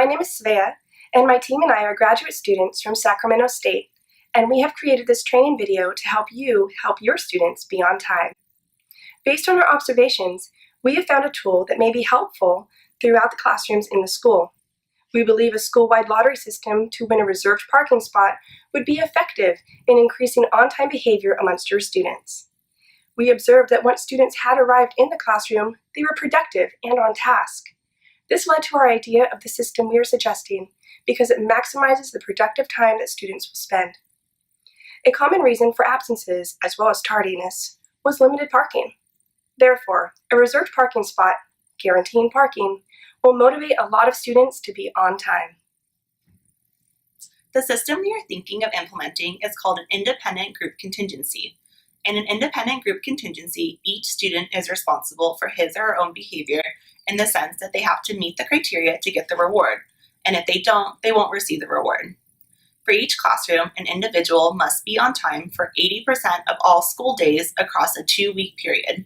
My name is Svea, and my team and I are graduate students from Sacramento State, and we have created this training video to help you help your students be on time. Based on our observations, we have found a tool that may be helpful throughout the classrooms in the school. We believe a school-wide lottery system to win a reserved parking spot would be effective in increasing on-time behavior amongst your students. We observed that once students had arrived in the classroom, they were productive and on task. This led to our idea of the system we are suggesting because it maximizes the productive time that students will spend. A common reason for absences, as well as tardiness, was limited parking. Therefore, a reserved parking spot, guaranteeing parking, will motivate a lot of students to be on time. The system we are thinking of implementing is called an independent group contingency. In an independent group contingency, each student is responsible for his or her own behavior in the sense that they have to meet the criteria to get the reward, and if they don't, they won't receive the reward. For each classroom, an individual must be on time for 80% of all school days across a 2-week period.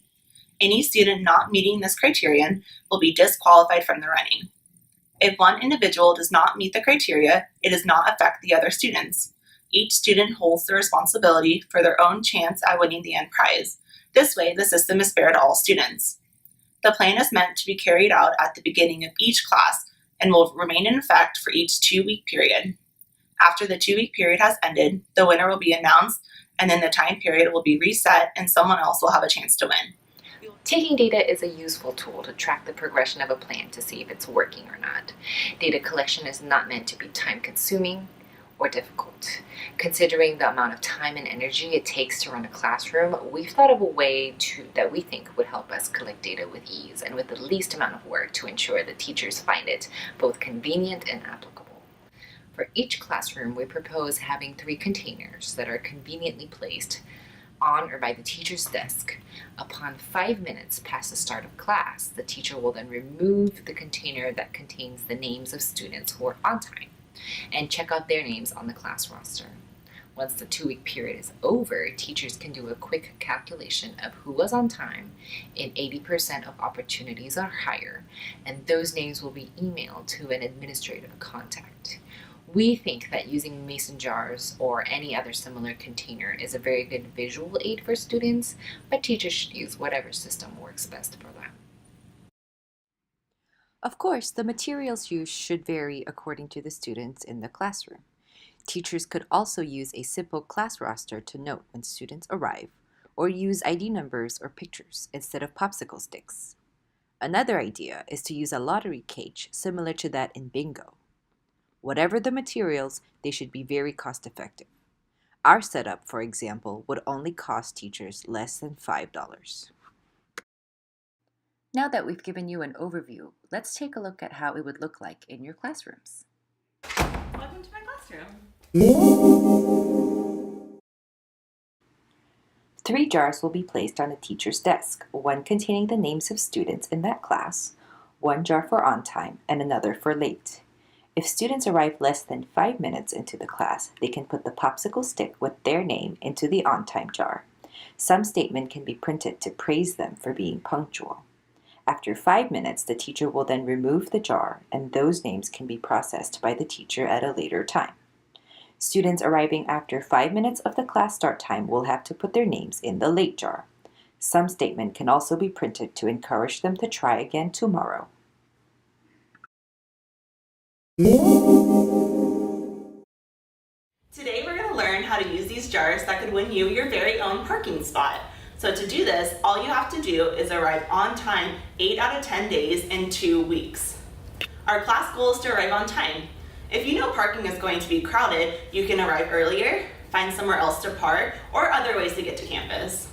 Any student not meeting this criterion will be disqualified from the running. If one individual does not meet the criteria, it does not affect the other students. Each student holds the responsibility for their own chance at winning the end prize. This way, the system is fair to all students. The plan is meant to be carried out at the beginning of each class and will remain in effect for each 2-week period. After the 2-week period has ended, the winner will be announced, and then the time period will be reset and someone else will have a chance to win. Taking data is a useful tool to track the progression of a plan to see if it's working or not. Data collection is not meant to be time-consuming or difficult. Considering the amount of time and energy it takes to run a classroom, we've thought of a way that we think would help us collect data with ease and with the least amount of work to ensure that teachers find it both convenient and applicable. For each classroom, we propose having 3 containers that are conveniently placed on or by the teacher's desk. Upon 5 minutes past the start of class, the teacher will then remove the container that contains the names of students who are on time and check out their names on the class roster. Once the 2-week period is over, teachers can do a quick calculation of who was on time in 80% of opportunities or higher, and those names will be emailed to an administrative contact. We think that using mason jars or any other similar container is a very good visual aid for students, but teachers should use whatever system works best for them. Of course, the materials used should vary according to the students in the classroom. Teachers could also use a simple class roster to note when students arrive, or use ID numbers or pictures instead of popsicle sticks. Another idea is to use a lottery cage similar to that in bingo. Whatever the materials, they should be very cost-effective. Our setup, for example, would only cost teachers less than $5. Now that we've given you an overview, let's take a look at how it would look like in your classrooms. Welcome to my classroom. 3 jars will be placed on a teacher's desk, one containing the names of students in that class, 1 jar for on time, and another for late. If students arrive less than 5 minutes into the class, they can put the popsicle stick with their name into the on-time jar. Some statement can be printed to praise them for being punctual. After 5 minutes, the teacher will then remove the jar, and those names can be processed by the teacher at a later time. Students arriving after 5 minutes of the class start time will have to put their names in the late jar. Some statement can also be printed to encourage them to try again tomorrow. Today we're going to learn how to use these jars that could win you your very own parking spot. So to do this, all you have to do is arrive on time 8 out of 10 days in 2 weeks. Our class goal is to arrive on time. If you know parking is going to be crowded, you can arrive earlier, find somewhere else to park, or other ways to get to campus.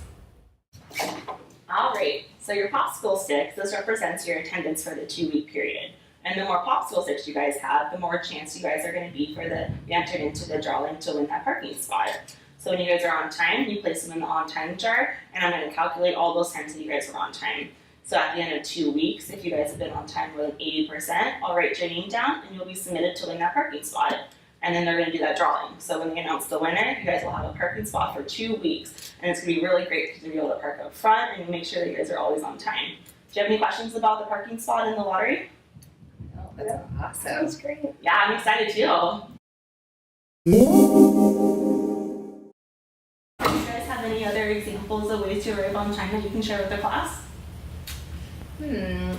All right, so your popsicle sticks, this represents your attendance for the 2-week period. And the more popsicle sticks you guys have, the more chance you guys are going to be for the entered into the drawing to win that parking spot. So when you guys are on time, you place them in the on-time jar, and I'm going to calculate all those times that you guys were on time. So at the end of 2 weeks, if you guys have been on time more than 80%, I'll write your name down, and you'll be submitted to win that parking spot. And then they're going to do that drawing. So when they announce the winner, you guys will have a parking spot for 2 weeks, and it's going to be really great because you'll be able to park up front, and you make sure that you guys are always on time. Do you have any questions about the parking spot in the lottery? No. That's awesome. Sounds great. Yeah, I'm excited too. Do you guys have any other examples of ways to arrive on time that you can share with the class?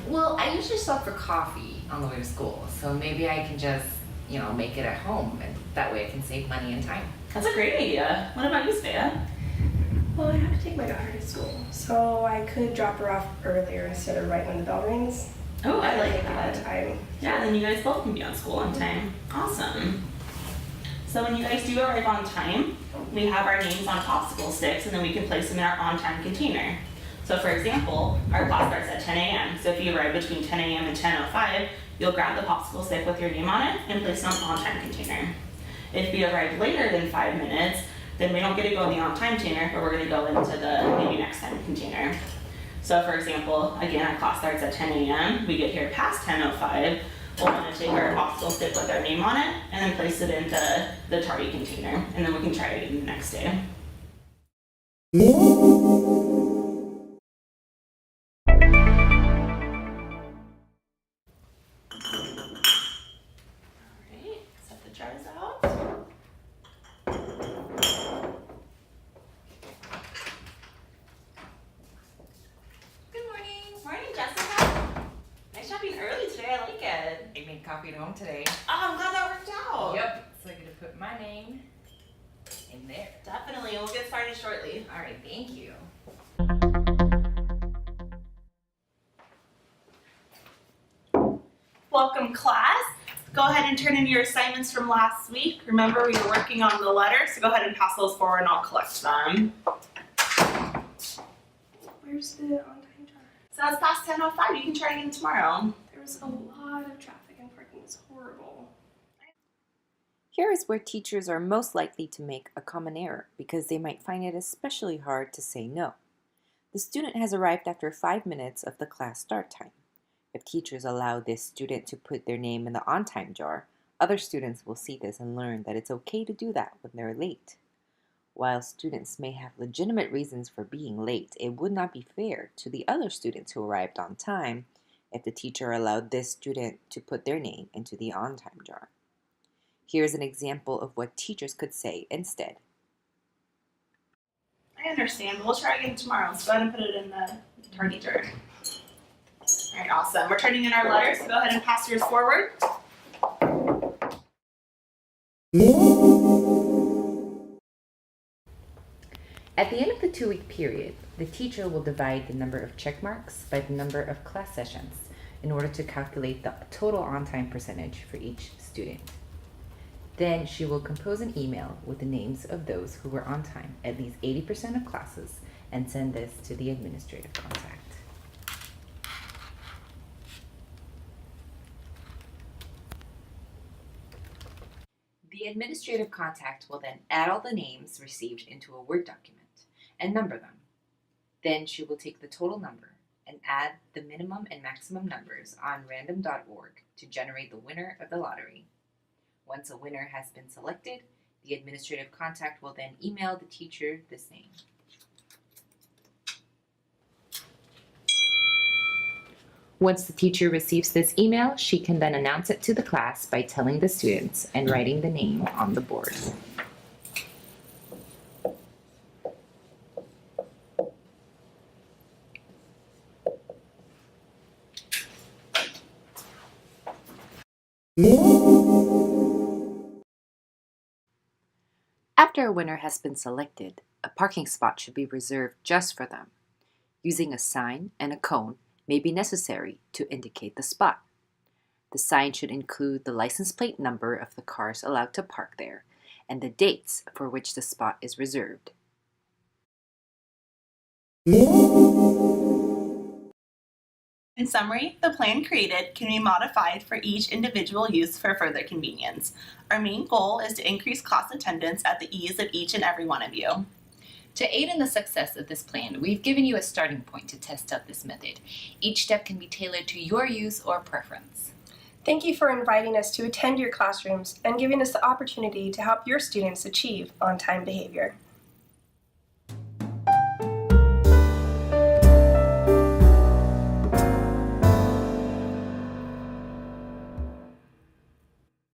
Well, I usually stop for coffee on the way to school, so maybe I can just, make it at home, and that way I can save money and time. That's a great idea. What about you, Svea? Well, I have to take my daughter to school, so I could drop her off earlier instead of right when the bell rings. Oh, I like Take that. that time. Yeah, then you guys both can be on school on time. Awesome. So when you guys do arrive on time, we have our names on popsicle sticks, and then we can place them in our on-time container. So for example, our class starts at 10 a.m. So if you arrive between 10 a.m. and 10:05, you'll grab the popsicle stick with your name on it and place it on the on-time container. If you arrive later than 5 minutes, then we don't get to go in the on-time container, but we're going to go into the maybe next time container. So for example, again, our class starts at 10 a.m. We get here past 10:05. We'll want to take our popsicle stick with our name on it and then place it into the tardy container, and then we can try it again the next day. Alright, set the jars out. Good morning. Morning, Jessica. Nice job being early today, I like it. I made coffee at home today. Oh, I'm glad that worked out. Yep. So I'm gonna put my name in there. Definitely, and we'll get started shortly. All right, thank you. Welcome, class. Go ahead and turn in your assignments from last week. Remember, we were working on the letter, so go ahead and pass those forward and I'll collect them. Where's the on-time jar? So it's past 10:05. You can try again tomorrow. There was a lot of traffic and parking was horrible. Here is where teachers are most likely to make a common error because they might find it especially hard to say no. The student has arrived after 5 minutes of the class start time. If teachers allow this student to put their name in the on-time jar, other students will see this and learn that it's okay to do that when they're late. While students may have legitimate reasons for being late, it would not be fair to the other students who arrived on time if the teacher allowed this student to put their name into the on-time jar. Here's an example of what teachers could say instead. I understand, but we'll try again tomorrow. So go ahead and put it in the tardy jar. All right, awesome. We're turning in our letters, so go ahead and pass yours forward. At the end of the 2-week period, the teacher will divide the number of check marks by the number of class sessions in order to calculate the total on-time percentage for each student. Then she will compose an email with the names of those who were on time at least 80% of classes and send this to the administrative contact. The administrative contact will then add all the names received into a Word document and number them. Then she will take the total number and add the minimum and maximum numbers on random.org to generate the winner of the lottery. Once a winner has been selected, the administrative contact will then email the teacher this name. Once the teacher receives this email, she can then announce it to the class by telling the students and writing the name on the board. After a winner has been selected, a parking spot should be reserved just for them. Using a sign and a cone may be necessary to indicate the spot. The sign should include the license plate number of the cars allowed to park there and the dates for which the spot is reserved. In summary, the plan created can be modified for each individual use for further convenience. Our main goal is to increase class attendance at the ease of each and every one of you. To aid in the success of this plan, we've given you a starting point to test out this method. Each step can be tailored to your use or preference. Thank you for inviting us to attend your classrooms and giving us the opportunity to help your students achieve on-time behavior.